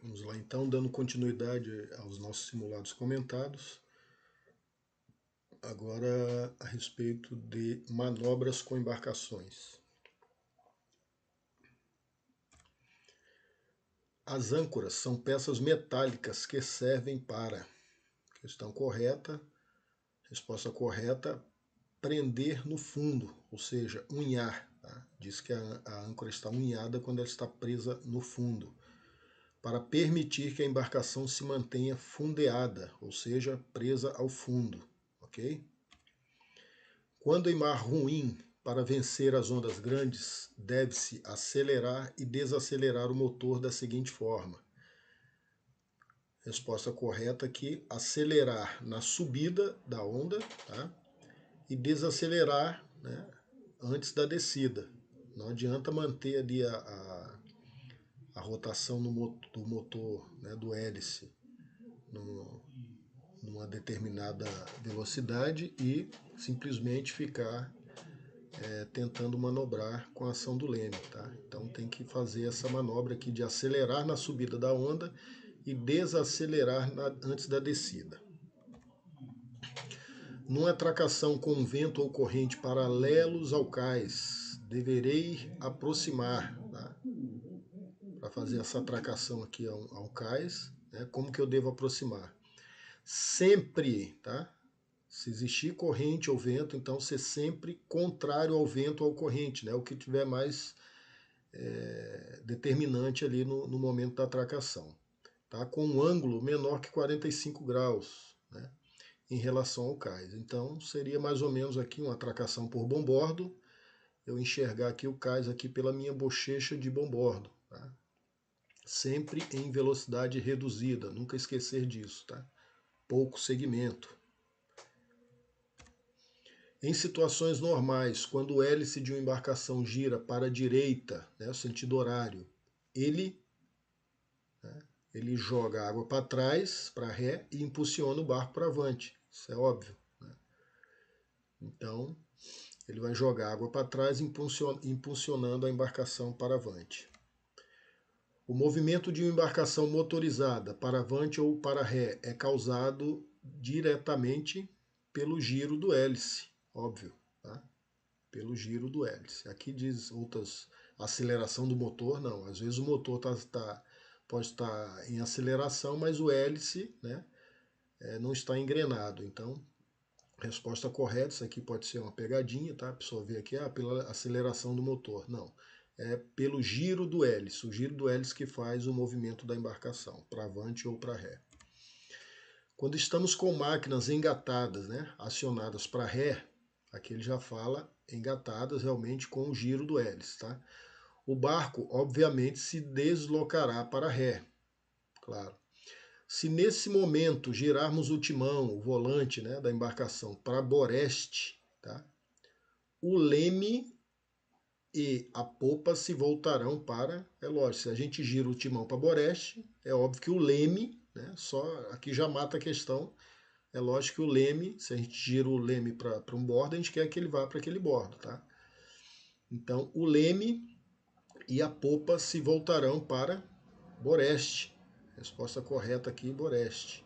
Vamos lá então, dando continuidade aos nossos simulados comentados. Agora a respeito de manobras com embarcações. As âncoras são peças metálicas que servem para, questão correta, resposta correta, prender no fundo, ou seja, unhar. Tá? Diz que a âncora está unhada quando ela está presa no fundo, para permitir que a embarcação se mantenha fundeada, ou seja, presa ao fundo. Ok? Quando em mar ruim, para vencer as ondas grandes, deve-se acelerar e desacelerar o motor da seguinte forma. Resposta correta aqui, acelerar na subida da onda, tá? E desacelerar, né, antes da descida. Não adianta manter ali a rotação do motor, né, do hélice, numa determinada velocidade e simplesmente ficar tentando manobrar com a ação do leme. Tá? Então tem que fazer essa manobra aqui de acelerar na subida da onda e desacelerar antes da descida. Numa tracação com vento ou corrente paralelos ao cais, deverei aproximar. Tá? Para fazer essa tracação aqui ao cais, né? Como que eu devo aproximar? Sempre, tá? Se existir corrente ou vento, então ser sempre contrário ao vento ou à corrente, né? O que tiver mais determinante ali no momento da tracação. Tá? Com um ângulo menor que 45 graus, né? Em relação ao cais. Então seria mais ou menos aqui uma tracação por bombordo, eu enxergar aqui o cais aqui pela minha bochecha de bombordo. Tá? Sempre em velocidade reduzida, nunca esquecer disso. Tá? Pouco segmento. Em situações normais, quando o hélice de uma embarcação gira para a direita, né, o sentido horário, ele joga a água para trás, para ré, e impulsiona o barco para avante. Isso é óbvio. Né? Então, ele vai jogar a água para trás, impulsionando a embarcação para avante. O movimento de uma embarcação motorizada para avante ou para ré é causado diretamente pelo giro do hélice, óbvio. Tá? Pelo giro do hélice. Aqui diz outras, aceleração do motor, não. Às vezes o motor pode estar em aceleração, mas o hélice, né, não está engrenado. Então, resposta correta, isso aqui pode ser uma pegadinha, tá? A pessoa vê aqui, pela aceleração do motor. Não, é pelo giro do hélice. O giro do hélice que faz o movimento da embarcação, para avante ou para ré. Quando estamos com máquinas engatadas, né, acionadas para ré, aqui ele já fala engatadas realmente com o giro do hélice. Tá? O barco, obviamente, se deslocará para ré, claro. Se nesse momento girarmos o timão, o volante, né, da embarcação para boreste, tá? O leme e a popa se voltarão para, é lógico, se a gente gira o timão para boreste, é óbvio que o leme, né, só aqui já mata a questão. É lógico que o leme, se a gente gira o leme para um bordo, a gente quer que ele vá para aquele bordo, tá? Então, o leme e a popa se voltarão para boreste. Resposta correta aqui, boreste.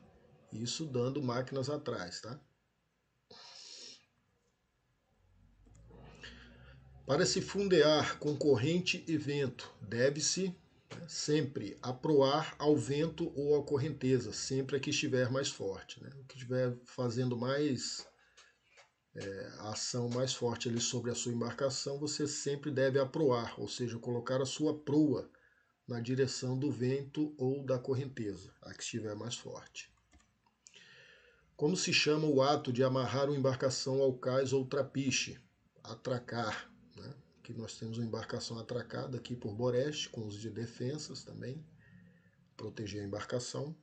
Isso dando máquinas atrás, tá? Para se fundear com corrente e vento, deve-se sempre aproar ao vento ou à correnteza, sempre a que estiver mais forte. Né? O que estiver fazendo mais a ação mais forte ali sobre a sua embarcação, você sempre deve aproar, ou seja, colocar a sua proa na direção do vento ou da correnteza, a que estiver mais forte. Como se chama o ato de amarrar uma embarcação ao cais ou trapiche? Atracar. Né? Aqui nós temos uma embarcação atracada aqui por boreste, com uso de defensas também, proteger a embarcação.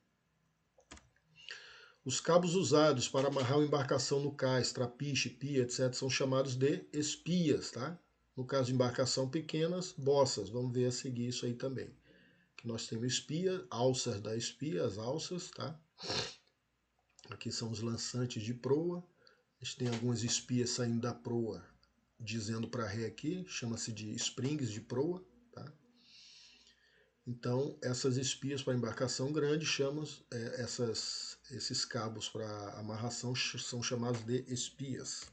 Os cabos usados para amarrar uma embarcação no cais, trapiche, pia, etc., são chamados de espias. Tá? No caso de embarcação pequenas, boças. Vamos ver a seguir isso aí também. Aqui nós temos espia, alças da espia, as alças. Tá? Aqui são os lançantes de proa. A gente tem algumas espias saindo da proa, dizendo para ré aqui, chama-se de springs de proa. Tá? Então, essas espias para embarcação grande esses cabos para amarração são chamados de espias.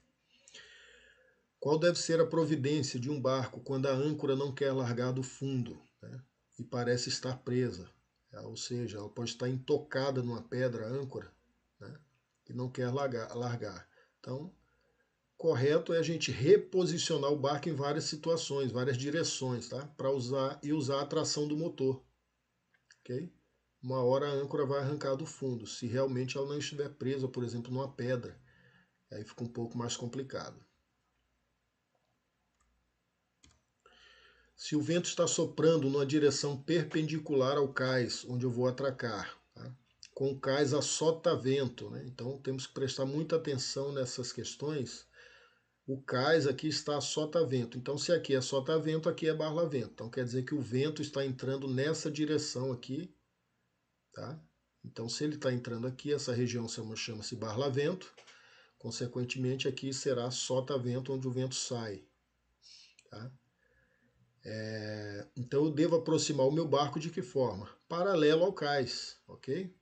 Qual deve ser a providência de um barco quando a âncora não quer largar do fundo, né, e parece estar presa? Ou seja, ela pode estar intocada numa pedra, a âncora, né, e não quer largar. Então, correto é a gente reposicionar o barco em várias situações, várias direções, tá? Para usar a tração do motor. Okay? Uma hora a âncora vai arrancar do fundo, se realmente ela não estiver presa, por exemplo, numa pedra. Aí fica um pouco mais complicado. Se o vento está soprando numa direção perpendicular ao cais, onde eu vou atracar, tá? Com o cais a sotavento, né? Então temos que prestar muita atenção nessas questões. O cais aqui está a sotavento. Então, se aqui é sotavento, aqui é barlavento. Então, quer dizer que o vento está entrando nessa direção aqui, tá? Então, se ele está entrando aqui, essa região chama-se barlavento. Consequentemente, aqui será sotavento, onde o vento sai. Tá? Então, eu devo aproximar o meu barco de que forma? Paralelo ao cais, ok?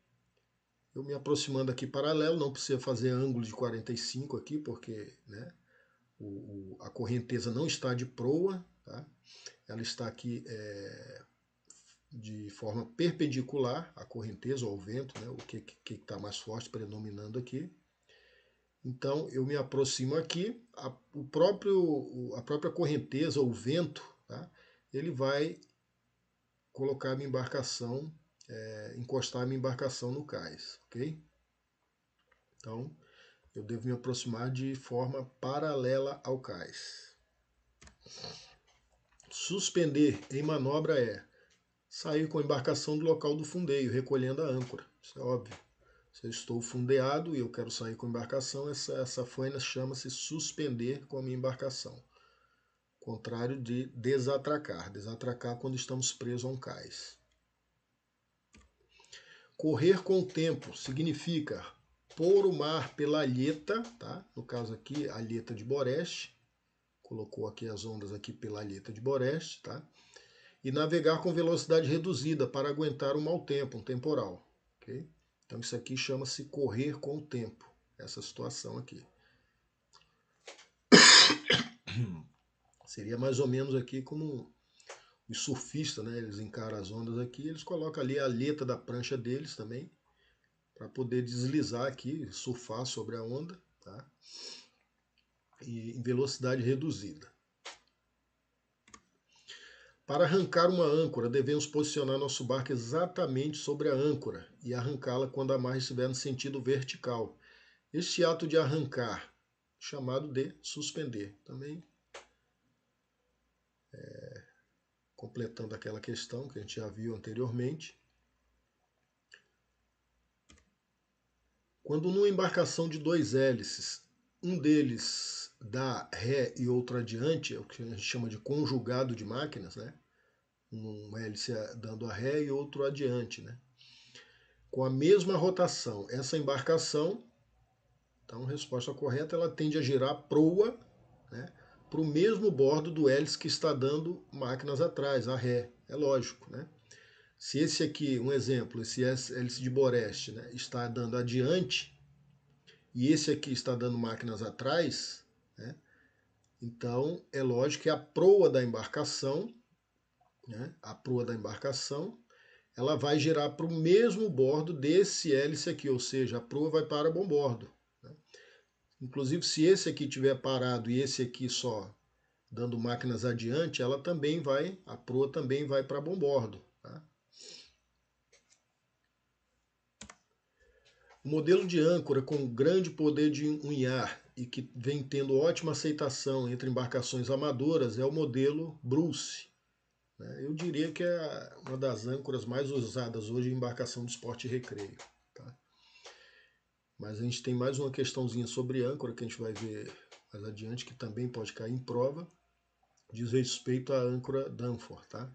Eu me aproximando aqui paralelo, não precisa fazer ângulo de 45 aqui, porque, né, a correnteza não está de proa, tá? Ela está aqui de forma perpendicular à correnteza ou ao vento, né? O que está mais forte predominando aqui. Então eu me aproximo aqui, a própria correnteza ou vento, tá? Ele vai colocar a minha embarcação, encostar a minha embarcação no cais, ok? Então eu devo me aproximar de forma paralela ao cais. Suspender em manobra é sair com a embarcação do local do fundeio, recolhendo a âncora. Isso é óbvio. Se eu estou fundeado e eu quero sair com a embarcação, essa faina chama-se suspender com a minha embarcação. Contrário de desatracar. Desatracar quando estamos presos a um cais. Correr com o tempo significa pôr o mar pela alheta, tá? No caso aqui, a alheta de Boreste. Colocou aqui as ondas aqui pela alheta de Boreste, tá? E navegar com velocidade reduzida para aguentar um mau tempo, um temporal. Okay? Então isso aqui chama-se correr com o tempo, essa situação aqui. Seria mais ou menos aqui como os surfistas, né? Eles encaram as ondas aqui, eles colocam ali a aleta da prancha deles também, para poder deslizar aqui, surfar sobre a onda, tá? E em velocidade reduzida. Para arrancar uma âncora, devemos posicionar nosso barco exatamente sobre a âncora e arrancá-la quando a margem estiver no sentido vertical. Este ato de arrancar, chamado de suspender, também completando aquela questão que a gente já viu anteriormente. Quando numa embarcação de dois hélices, um deles dá ré e outro adiante, é o que a gente chama de conjugado de máquinas, né? Um hélice dando a ré e outro adiante, né? Com a mesma rotação, essa embarcação, então a resposta correta, ela tende a girar a proa, né, para o mesmo bordo do hélice que está dando máquinas atrás, a ré, é lógico, né? Se esse aqui, um exemplo, esse hélice de Boreste, né, está dando adiante e esse aqui está dando máquinas atrás, né, então é lógico que a proa da embarcação, né, ela vai girar para o mesmo bordo desse hélice aqui, ou seja, a proa vai para bom bordo. Né? Inclusive, se esse aqui tiver parado e esse aqui só dando máquinas adiante, a proa também vai para bom bordo. Tá? O modelo de âncora com grande poder de unhar e que vem tendo ótima aceitação entre embarcações amadoras é o modelo Bruce. Eu diria que é uma das âncoras mais usadas hoje em embarcação de esporte e recreio. Tá? Mas a gente tem mais uma questãozinha sobre âncora que a gente vai ver mais adiante, que também pode cair em prova, diz respeito à âncora Danforth. Tá?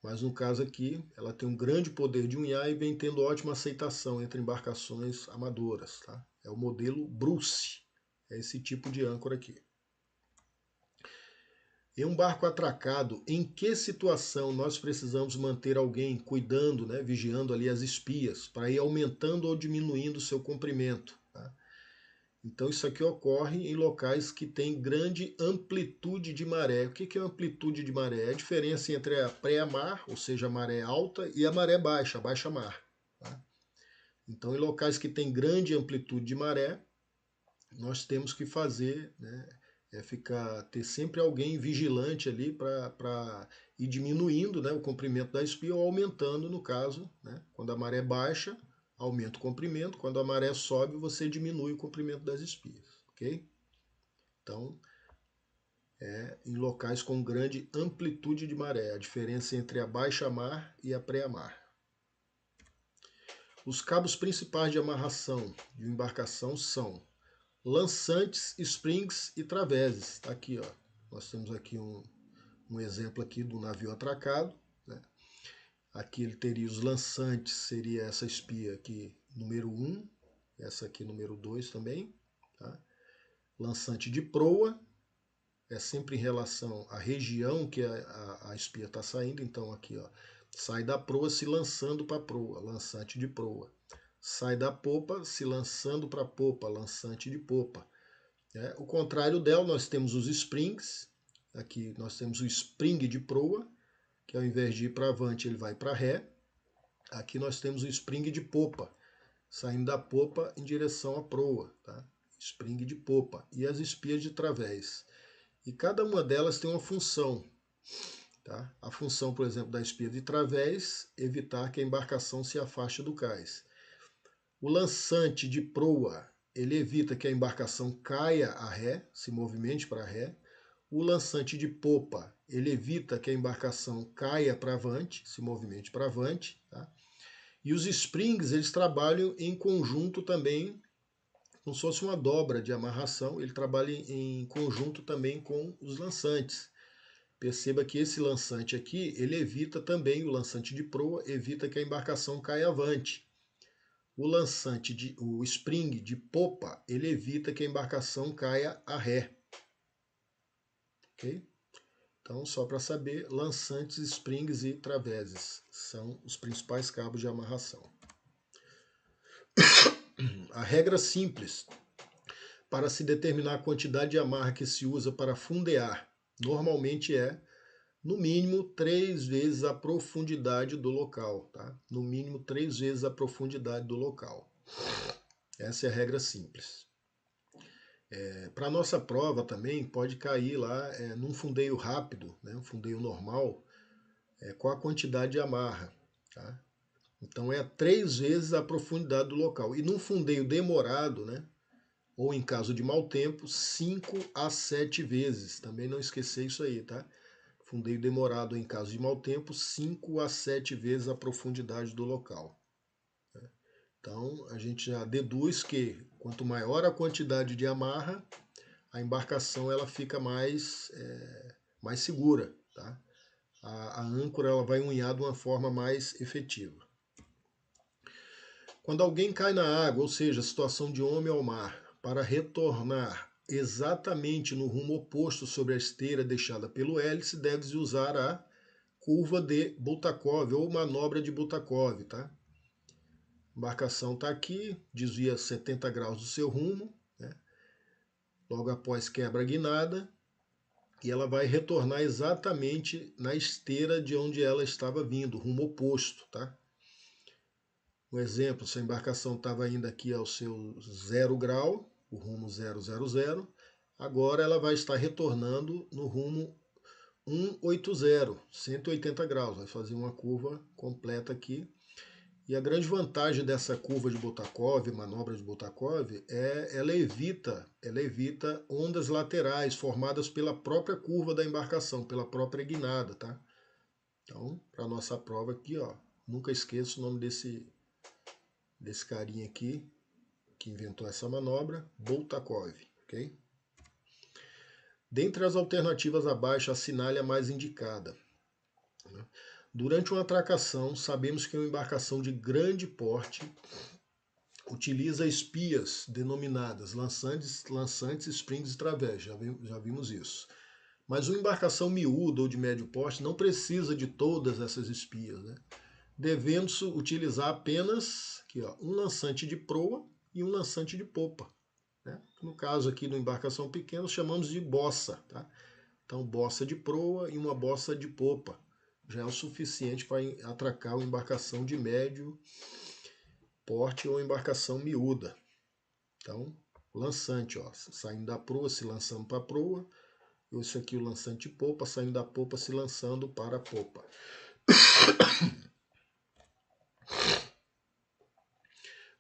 Mas no caso aqui, ela tem um grande poder de unhar e vem tendo ótima aceitação entre embarcações amadoras. Tá? É o modelo Bruce, é esse tipo de âncora aqui. Em um barco atracado, em que situação nós precisamos manter alguém cuidando, né, vigiando ali as espias, para ir aumentando ou diminuindo o seu comprimento? Tá? Então isso aqui ocorre em locais que têm grande amplitude de maré. O que é amplitude de maré? É a diferença entre a pré-mar, ou seja, a maré alta, e a maré baixa, a baixa-mar. Tá? Então em locais que têm grande amplitude de maré, nós temos que fazer, né, ter sempre alguém vigilante ali para ir diminuindo, né, o comprimento da espia ou aumentando, no caso, né, quando a maré baixa, aumenta o comprimento, quando a maré sobe, você diminui o comprimento das espias, ok? Então, em locais com grande amplitude de maré, a diferença entre a baixa-mar e a pré-mar. Os cabos principais de amarração de uma embarcação são lançantes, springs e traveses. Tá aqui, ó. Nós temos aqui um exemplo aqui do navio atracado. Né? Aqui ele teria os lançantes, seria essa espia aqui, número 1, essa aqui, número 2 também. Tá? Lançante de proa, é sempre em relação à região que a espia está saindo. Então aqui, ó, sai da proa se lançando para a proa, lançante de proa. Sai da popa se lançando para a popa, lançante de popa. O contrário dela, nós temos os springs. Aqui nós temos o spring de proa, que ao invés de ir para avante, ele vai para ré. Aqui nós temos o spring de popa, saindo da popa em direção à proa. Tá? Spring de popa. E as espias de través. E cada uma delas tem uma função. Tá? A função, por exemplo, da espia de través, evitar que a embarcação se afaste do cais. O lançante de proa, ele evita que a embarcação caia a ré, se movimente para ré. O lançante de popa, ele evita que a embarcação caia para avante, se movimente para avante. Tá? E os springs, eles trabalham em conjunto também, como se fosse uma dobra de amarração, ele trabalha em conjunto também com os lançantes. Perceba que esse lançante aqui, ele evita também, o lançante de proa, evita que a embarcação caia avante. O spring de popa, ele evita que a embarcação caia a ré. Ok? Então, só para saber, lançantes, springs e traveses são os principais cabos de amarração. A regra simples para se determinar a quantidade de amarra que se usa para fundear normalmente é, no mínimo, 3 vezes a profundidade do local. Tá? No mínimo, 3 vezes a profundidade do local. Essa é a regra simples. Para a nossa prova também pode cair lá num fundeio rápido, né, um fundeio normal, com a quantidade de amarra. Tá? Então é 3 vezes a profundidade do local. E num fundeio demorado, né, ou em caso de mau tempo, 5 a 7 vezes. Também não esquecer isso aí, tá? Fundeio demorado em caso de mau tempo, 5 a 7 vezes a profundidade do local. Então a gente já deduz que quanto maior a quantidade de amarra, a embarcação ela fica mais segura. Tá? A âncora ela vai unhar de uma forma mais efetiva. Quando alguém cai na água, ou seja, situação de homem ao mar, para retornar exatamente no rumo oposto sobre a esteira deixada pelo hélice, deve-se usar a curva de Bultakov ou manobra de Bultakov. Tá? A embarcação está aqui, desvia 70 graus do seu rumo, né? Logo após quebra a guinada, e ela vai retornar exatamente na esteira de onde ela estava vindo, rumo oposto. Tá? Um exemplo, se a embarcação estava indo aqui ao seu 0 grau, o rumo 000, agora ela vai estar retornando no rumo 180, 180 graus, vai fazer uma curva completa aqui. E a grande vantagem dessa curva de Bultakov, manobra de Bultakov, ela evita ondas laterais formadas pela própria curva da embarcação, pela própria guinada. Tá? Então, para a nossa prova aqui, ó, nunca esqueça o nome desse carinha aqui, que inventou essa manobra, Bultakov. Okay? Dentre as alternativas abaixo, assinale a mais indicada. Durante uma atracação, sabemos que uma embarcação de grande porte utiliza espias denominadas lançantes, springs e través. Já vimos isso. Mas uma embarcação miúda ou de médio porte não precisa de todas essas espias, né? Devendo-se utilizar apenas aqui, ó, um lançante de proa e um lançante de popa, né? No caso aqui da embarcação pequena, chamamos de bossa, tá? Então, bossa de proa e uma bossa de popa já é o suficiente para atracar uma embarcação de médio porte ou embarcação miúda. Então, lançante, ó, saindo da proa, se lançando para a proa. Isso aqui o lançante de popa, saindo da popa, se lançando para a popa.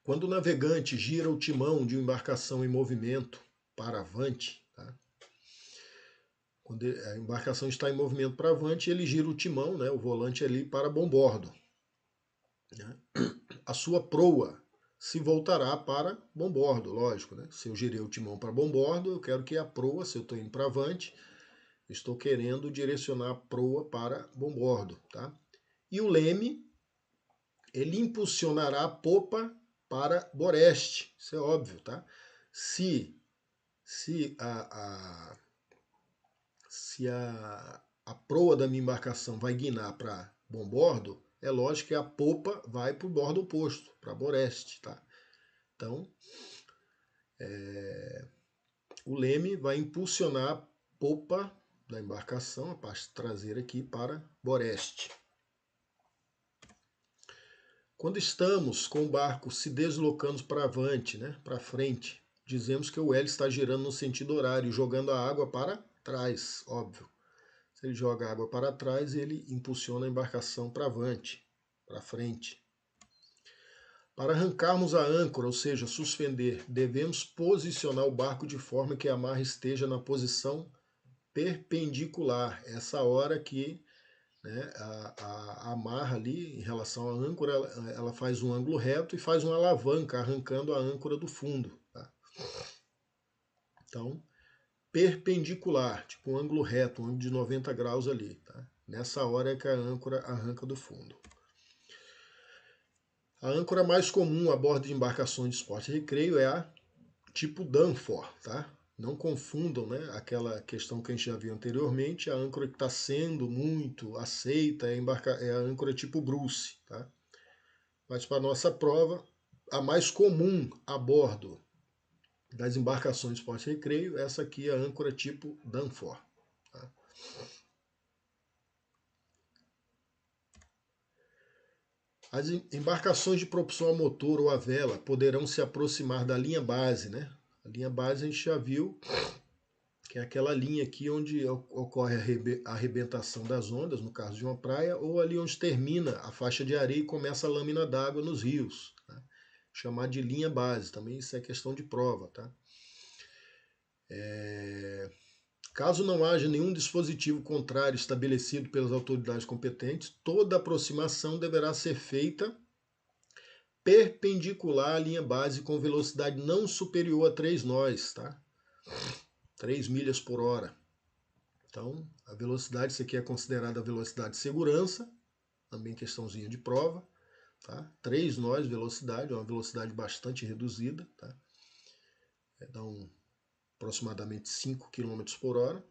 Quando o navegante gira o timão de uma embarcação em movimento para avante, tá? Quando a embarcação está em movimento para avante, ele gira o timão, né, o volante ali para bombordo, né? A sua proa se voltará para bombordo, lógico, né? Se eu girei o timão para bombordo, eu quero que a proa, se eu estou indo para avante, estou querendo direcionar a proa para bombordo, tá? E o leme, ele impulsionará a popa para boreste, isso é óbvio, tá? Se a proa da minha embarcação vai guinar para bombordo, é lógico que a popa vai para o bordo oposto, para boreste, tá? Então, o leme vai impulsionar a popa da embarcação, a parte traseira aqui, para boreste. Quando estamos com o barco se deslocando para avante, né, para frente, dizemos que o L está girando no sentido horário, jogando a água para trás, óbvio. Se ele joga a água para trás, ele impulsiona a embarcação para avante, para frente. Para arrancarmos a âncora, ou seja, suspender, devemos posicionar o barco de forma que a amarra esteja na posição perpendicular. Essa hora que, né, a amarra ali, em relação à âncora, ela faz um ângulo reto e faz uma alavanca, arrancando a âncora do fundo. Tá? Então, perpendicular, tipo um ângulo reto, um ângulo de 90 graus ali. Tá? Nessa hora é que a âncora arranca do fundo. A âncora mais comum a bordo de embarcações de esporte e recreio é a tipo Danfor, tá? Não confundam, né, aquela questão que a gente já viu anteriormente, a âncora que está sendo muito aceita é a âncora tipo Bruce, tá? Mas para a nossa prova, a mais comum a bordo das embarcações de esporte e recreio, essa aqui é a âncora tipo Danfor. Tá? As embarcações de propulsão a motor ou a vela poderão se aproximar da linha base, né? A linha base a gente já viu, que é aquela linha aqui onde ocorre a arrebentação das ondas, no caso de uma praia, ou ali onde termina a faixa de areia e começa a lâmina d'água nos rios. Tá? Chamar de linha base, também isso é questão de prova. Tá? Caso não haja nenhum dispositivo contrário estabelecido pelas autoridades competentes, toda aproximação deverá ser feita perpendicular à linha base com velocidade não superior a 3 nós, tá? 3 milhas por hora. Então, a velocidade, isso aqui é considerada a velocidade de segurança, também questãozinha de prova, tá? 3 nós velocidade, é uma velocidade bastante reduzida, tá? Dá aproximadamente 5 km por hora,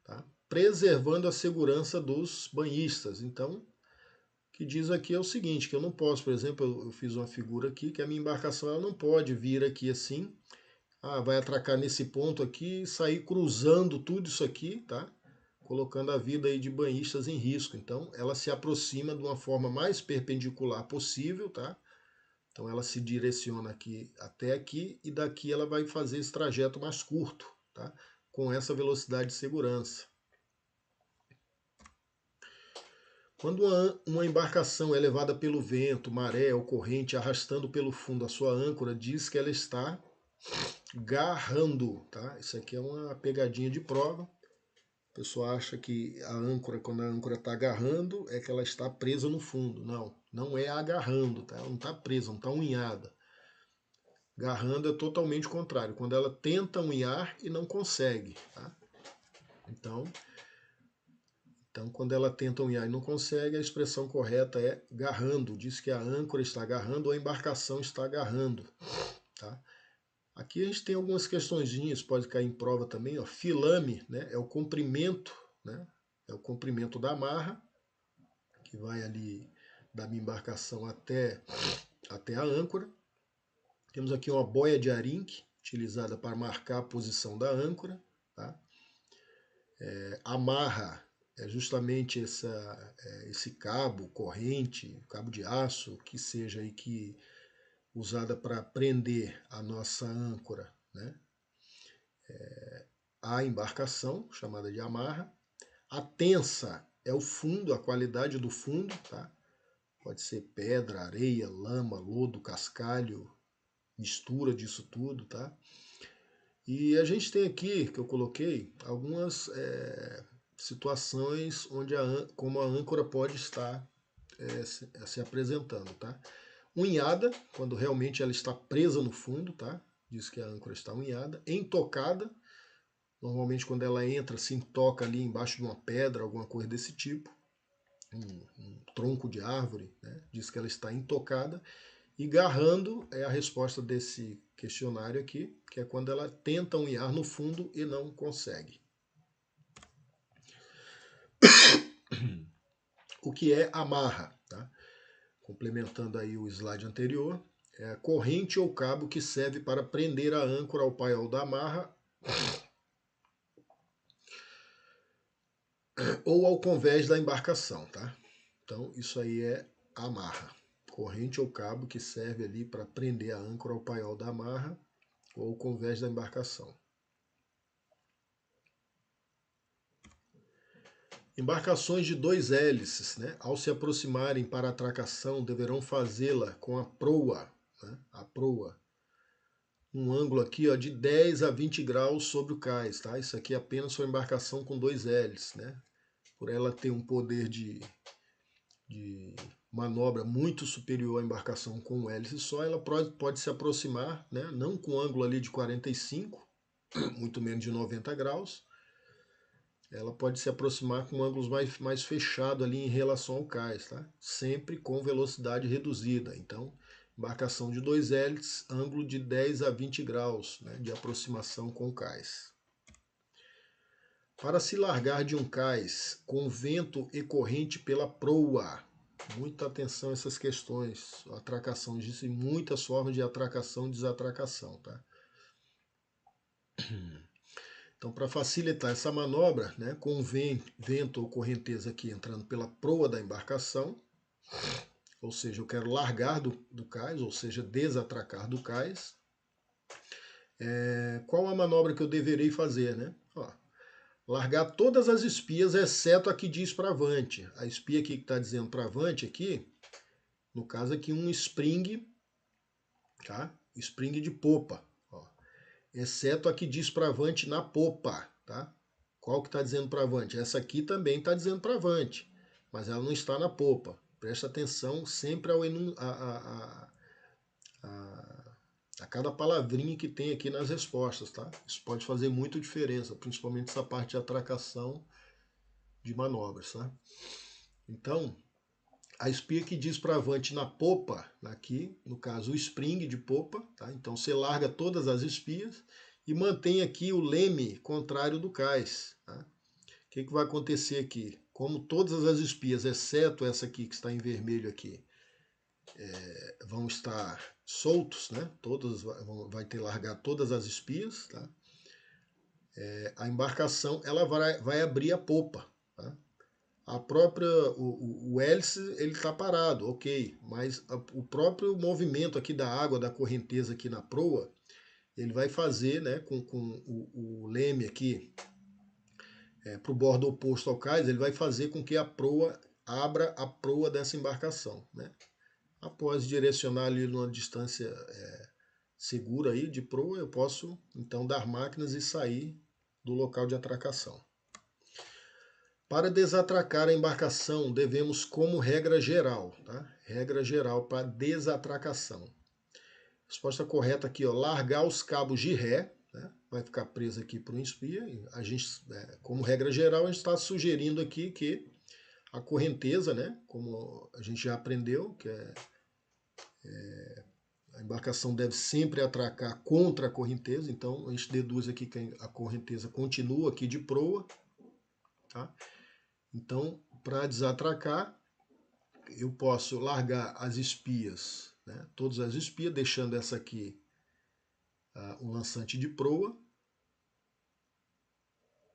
tá? Preservando a segurança dos banhistas. Então, o que diz aqui é o seguinte, que eu não posso, por exemplo, eu fiz uma figura aqui, que a minha embarcação ela não pode vir aqui assim, vai atracar nesse ponto aqui e sair cruzando tudo isso aqui, tá? Colocando a vida aí de banhistas em risco. Então, ela se aproxima de uma forma mais perpendicular possível, tá? Então, ela se direciona aqui até aqui e daqui ela vai fazer esse trajeto mais curto, tá? Com essa velocidade de segurança. Quando uma embarcação é levada pelo vento, maré ou corrente, arrastando pelo fundo a sua âncora, diz que ela está garrando, tá? Isso aqui é uma pegadinha de prova. O pessoal acha que a âncora, quando a âncora está agarrando, é que ela está presa no fundo. Não, não é agarrando, tá? Ela não está presa, não está unhada. Garrando é totalmente o contrário, quando ela tenta unhar e não consegue, tá? Então, quando ela tenta unhar e não consegue, a expressão correta é garrando. Diz que a âncora está agarrando ou a embarcação está agarrando, tá? Aqui a gente tem algumas questõezinhas, pode cair em prova também, ó. Filame, né, é o comprimento, né, é o comprimento da amarra, que vai ali da minha embarcação até a âncora. Temos aqui uma boia de arinque, utilizada para marcar a posição da âncora. Tá? Amarra é justamente esse cabo, corrente, cabo de aço, que seja aí que usada para prender a nossa âncora, né? A embarcação, chamada de amarra. A tensa é o fundo, a qualidade do fundo, tá? Pode ser pedra, areia, lama, lodo, cascalho, mistura disso tudo, tá? E a gente tem aqui, que eu coloquei, algumas situações onde como a âncora pode estar se apresentando, tá? Unhada, quando realmente ela está presa no fundo, tá? Diz que a âncora está unhada. Entocada, normalmente quando ela entra, se entoca ali embaixo de uma pedra, alguma coisa desse tipo. Um tronco de árvore, né? Diz que ela está intocada. E garrando é a resposta desse questionário aqui, que é quando ela tenta unhar no fundo e não consegue. O que é amarra? Tá? Complementando aí o slide anterior, é a corrente ou cabo que serve para prender a âncora ao paiol da amarra ou ao convés da embarcação. Tá? Então isso aí é amarra. Corrente ou cabo que serve ali para prender a âncora ao paiol da amarra ou ao convés da embarcação. Embarcações de 2 hélices, né, ao se aproximarem para a atracação, deverão fazê-la com a proa, né, a proa, um ângulo aqui ó, de 10 a 20 graus sobre o cais. Tá? Isso aqui é apenas uma embarcação com 2 hélices. Né? Por ela ter um poder de manobra muito superior à embarcação com um hélice só, ela pode se aproximar, né, não com ângulo ali de 45, muito menos de 90 graus, ela pode se aproximar com ângulos mais fechados ali em relação ao cais, tá? Sempre com velocidade reduzida. Então, embarcação de 2 hélices, ângulo de 10 a 20 graus, né, de aproximação com o cais. Para se largar de um cais com vento e corrente pela proa, muita atenção a essas questões. A atracação, existem muitas formas de atracação e desatracação, tá? Então, para facilitar essa manobra, né, com vento ou correnteza aqui entrando pela proa da embarcação, ou seja, eu quero largar do cais, ou seja, desatracar do cais, qual a manobra que eu deverei fazer? Né? Ó, largar todas as espias, exceto a que diz para avante. A espia aqui que está dizendo para avante, aqui, no caso aqui, um spring, tá? Spring de popa. Ó. Exceto a que diz para avante na popa, tá? Qual que está dizendo para avante? Essa aqui também está dizendo para avante, mas ela não está na popa. Presta atenção sempre a cada palavrinha que tem aqui nas respostas, tá? Isso pode fazer muita diferença, principalmente essa parte de atracação de manobras, tá? Então, a espia que diz para avante na popa, aqui, no caso o spring de popa, tá? Então você larga todas as espias e mantém aqui o leme contrário do cais. Tá? O que vai acontecer aqui? Como todas as espias, exceto essa aqui que está em vermelho aqui, vão estar soltos, né? Todas vai ter largado todas as espias, tá? A embarcação ela vai abrir a popa. Tá? A própria o hélice ele está parado, ok, mas o próprio movimento aqui da água da correnteza aqui na proa ele vai fazer, né, com o leme aqui para o bordo oposto ao cais, ele vai fazer com que a proa abra a proa dessa embarcação, né? Após direcionar ali numa distância segura aí de proa, eu posso então dar máquinas e sair do local de atracação. Para desatracar a embarcação, devemos, como regra geral, tá? Regra geral para desatracação. Resposta correta aqui, ó, largar os cabos de ré, né? Vai ficar preso aqui para um espia. A gente, como regra geral, a gente está sugerindo aqui que a correnteza, né? Como a gente já aprendeu, que A embarcação deve sempre atracar contra a correnteza, então a gente deduz aqui que a correnteza continua aqui de proa. Tá? Então, para desatracar, eu posso largar as espias, né? Todas as espias, deixando essa aqui um lançante de proa.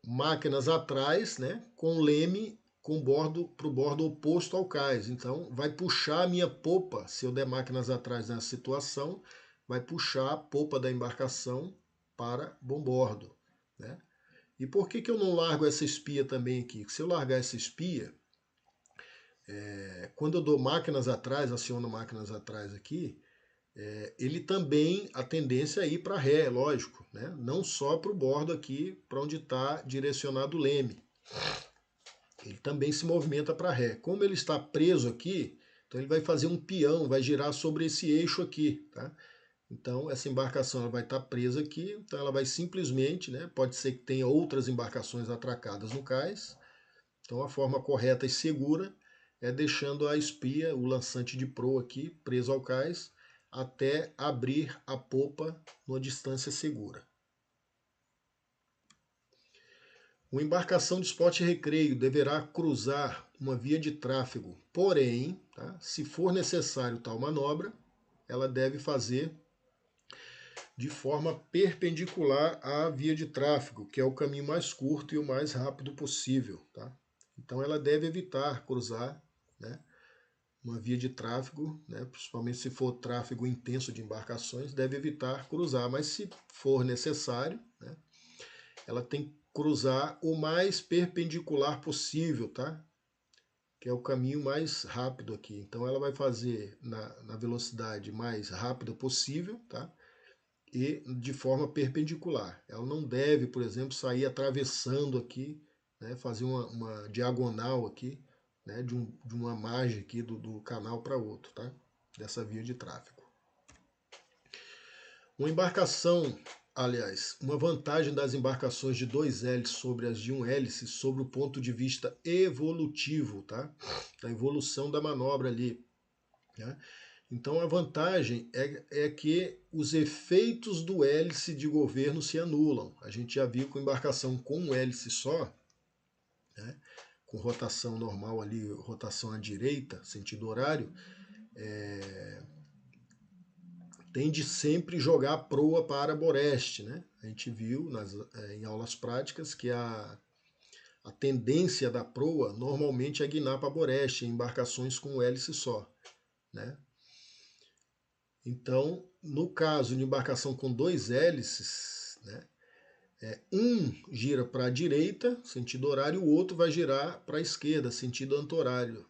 Máquinas atrás, né? Com leme para o bordo oposto ao cais. Então, vai puxar a minha popa, se eu der máquinas atrás nessa situação, vai puxar a popa da embarcação para bombordo, né? E por que eu não largo essa espia também aqui? Se eu largar essa espia, quando eu dou máquinas atrás, aciono máquinas atrás aqui, ele também, a tendência é ir para ré, lógico, né? Não só para o bordo aqui, para onde está direcionado o leme. Ele também se movimenta para ré. Como ele está preso aqui, então ele vai fazer um peão, vai girar sobre esse eixo aqui, tá? Então essa embarcação ela vai estar presa aqui, então ela vai simplesmente, né? Pode ser que tenha outras embarcações atracadas no cais. Então a forma correta e segura é deixando a espia, o lançante de proa aqui, preso ao cais, até abrir a popa numa distância segura. Uma embarcação de esporte e recreio deverá cruzar uma via de tráfego, porém, tá, se for necessário tal manobra, ela deve fazer de forma perpendicular à via de tráfego, que é o caminho mais curto e o mais rápido possível. Tá? Então ela deve evitar cruzar, né, uma via de tráfego, né, principalmente se for tráfego intenso de embarcações, deve evitar cruzar, mas se for necessário, né, ela tem que cruzar o mais perpendicular possível, tá? Que é o caminho mais rápido aqui. Então ela vai fazer na velocidade mais rápida possível, tá? E de forma perpendicular. Ela não deve, por exemplo, sair atravessando aqui, né, fazer uma diagonal aqui, né, de uma margem aqui do canal para outro, tá? Dessa via de tráfego. Uma embarcação, aliás, uma vantagem das embarcações de 2 hélices sobre as de 1 hélice, sobre o ponto de vista evolutivo, tá? Da evolução da manobra ali, né? Então a vantagem é que os efeitos do hélice de governo se anulam. A gente já viu com embarcação com um hélice só, né, com rotação normal ali, rotação à direita, sentido horário, tende sempre jogar a proa para boreste. Né? A gente viu em aulas práticas que a tendência da proa normalmente é guinar para boreste, em embarcações com hélice só. Né? Então, no caso de embarcação com 2 hélices, né, um gira para a direita, sentido horário, o outro vai girar para a esquerda, sentido anti-horário,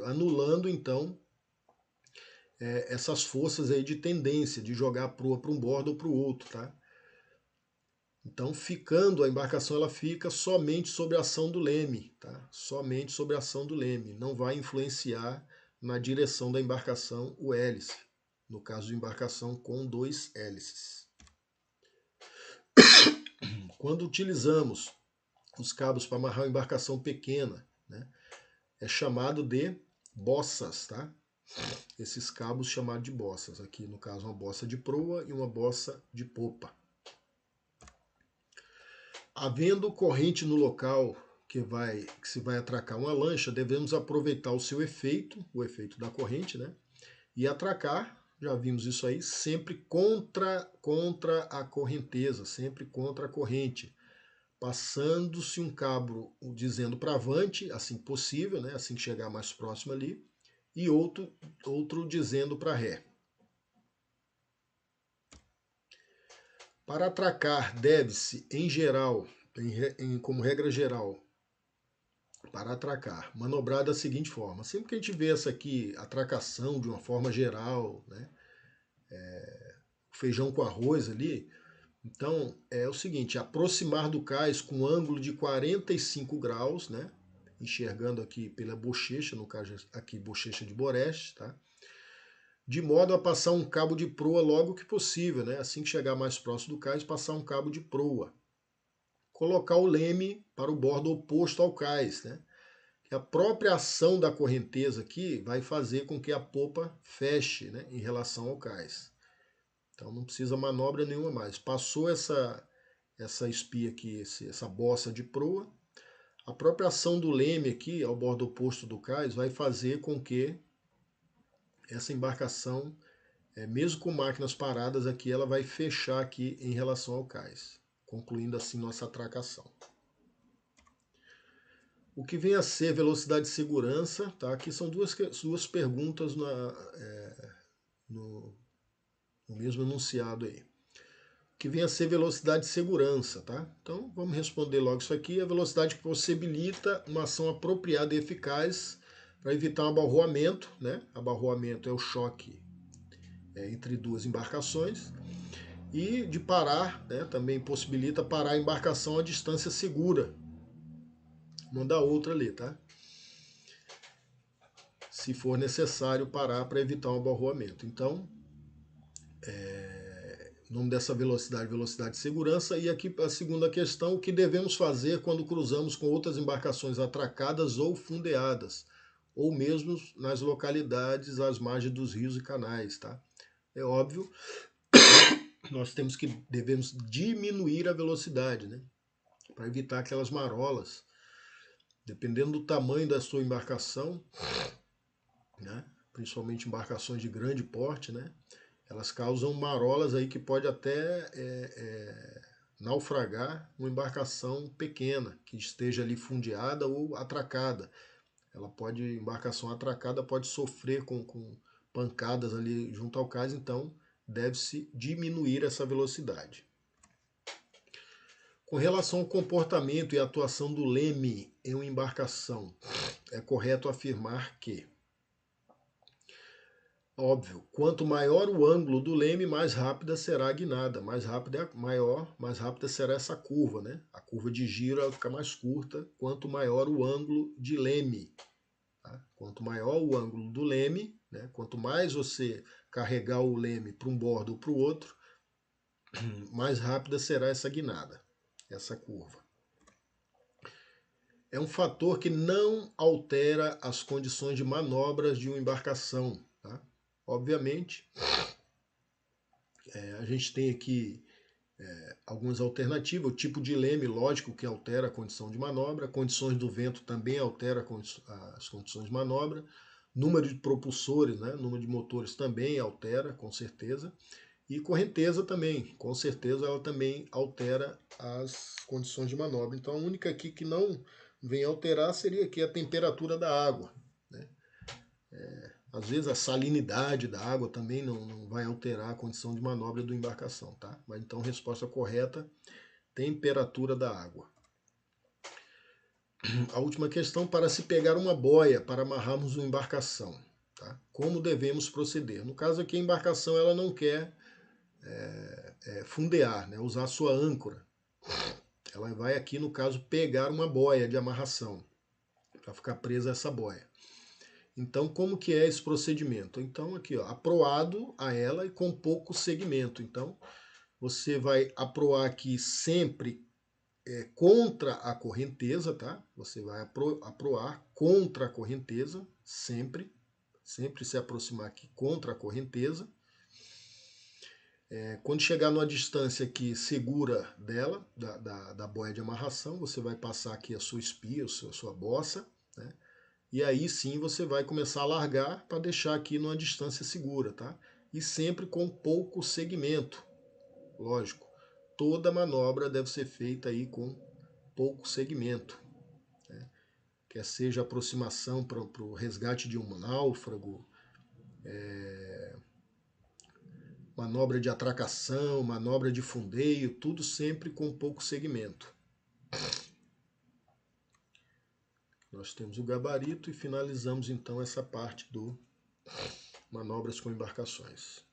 anulando então essas forças aí de tendência de jogar a proa para um bordo ou para o outro, tá? Então, a embarcação ela fica somente sob a ação do leme, tá? Somente sob a ação do leme, não vai influenciar na direção da embarcação o hélice, no caso de embarcação com 2 hélices. Quando utilizamos os cabos para amarrar uma embarcação pequena, né, é chamado de bossas, tá? Esses cabos chamados de bossas. Aqui, no caso, uma bossa de proa e uma bossa de popa. Havendo corrente no local que se vai atracar uma lancha, devemos aproveitar o seu efeito, o efeito da corrente, né? E atracar, já vimos isso aí, sempre contra a correnteza, sempre contra a corrente. Passando-se um cabo dizendo para avante, assim que possível, né? Assim que chegar mais próximo ali, e outro dizendo para ré. Para atracar, deve-se, em geral, como regra geral, para atracar, manobrar da seguinte forma. Sempre que a gente vê essa aqui, atracação de uma forma geral, né, feijão com arroz ali, então é o seguinte, aproximar do cais com ângulo de 45 graus, né, enxergando aqui pela bochecha, no caso aqui bochecha de boreste, tá? De modo a passar um cabo de proa logo que possível, né? Assim que chegar mais próximo do cais, passar um cabo de proa. Colocar o leme para o bordo oposto ao cais, né? A própria ação da correnteza aqui vai fazer com que a popa feche, né, em relação ao cais. Então não precisa manobra nenhuma mais. Passou essa espia aqui, essa bossa de proa, a própria ação do leme aqui, ao bordo oposto do cais, vai fazer com que essa embarcação, mesmo com máquinas paradas aqui, ela vai fechar aqui em relação ao cais, concluindo assim nossa atracação. O que vem a ser velocidade de segurança, tá? Aqui são duas perguntas no mesmo enunciado aí. O que vem a ser velocidade de segurança, tá? Então vamos responder logo isso aqui. A velocidade que possibilita uma ação apropriada e eficaz para evitar um abarroamento, né? Abarroamento é o choque entre duas embarcações. E de parar, né? Também possibilita parar a embarcação a distância segura uma da outra ali, tá? Se for necessário parar para evitar um abarroamento. Então, o nome dessa velocidade de segurança. E aqui a segunda questão, o que devemos fazer quando cruzamos com outras embarcações atracadas ou fundeadas, ou mesmo nas localidades às margens dos rios e canais, tá? É óbvio, nós devemos diminuir a velocidade, né? Para evitar aquelas marolas. Dependendo do tamanho da sua embarcação, né? Principalmente embarcações de grande porte, né? Elas causam marolas aí que pode até naufragar uma embarcação pequena que esteja ali fundeada ou atracada. Embarcação atracada pode sofrer com pancadas ali junto ao cais, então deve-se diminuir essa velocidade. Com relação ao comportamento e atuação do leme em uma embarcação, é correto afirmar que, óbvio, quanto maior o ângulo do leme, mais rápida será a guinada, mais rápida será essa curva, né? A curva de giro ela fica mais curta, quanto maior o ângulo de leme. Tá? Quanto maior o ângulo do leme, né? Quanto mais você carregar o leme para um bordo ou para o outro, mais rápida será essa guinada, essa curva. É um fator que não altera as condições de manobras de uma embarcação. Tá? Obviamente, a gente tem aqui algumas alternativas. O tipo de leme, lógico que altera a condição de manobra. Condições do vento também altera as condições de manobra. Número de propulsores, né? Número de motores também altera, com certeza. E correnteza também, com certeza ela também altera as condições de manobra. Então a única aqui que não vem alterar seria aqui a temperatura da água. Né? Às vezes a salinidade da água também não vai alterar a condição de manobra da embarcação, tá? Mas então resposta correta, temperatura da água. A última questão, para se pegar uma boia para amarrarmos uma embarcação, tá? Como devemos proceder? No caso aqui a embarcação ela não quer fundear, né? Usar sua âncora. Ela vai aqui, no caso, pegar uma boia de amarração para ficar presa a essa boia. Então, como que é esse procedimento? Então, aqui, ó, aproado a ela e com pouco segmento. Então, você vai aproar aqui sempre contra a correnteza, tá? Você vai aproar contra a correnteza, sempre se aproximar aqui contra a correnteza. Quando chegar numa distância aqui segura dela, da boia de amarração, você vai passar aqui a sua espia, a sua bossa, né? E aí sim você vai começar a largar para deixar aqui numa distância segura, tá? E sempre com pouco segmento, lógico. Toda manobra deve ser feita aí com pouco segmento, né? Quer seja aproximação para o resgate de um náufrago, manobra de atracação, manobra de fundeio, tudo sempre com pouco segmento. Nós temos o gabarito e finalizamos então essa parte do manobras com embarcações.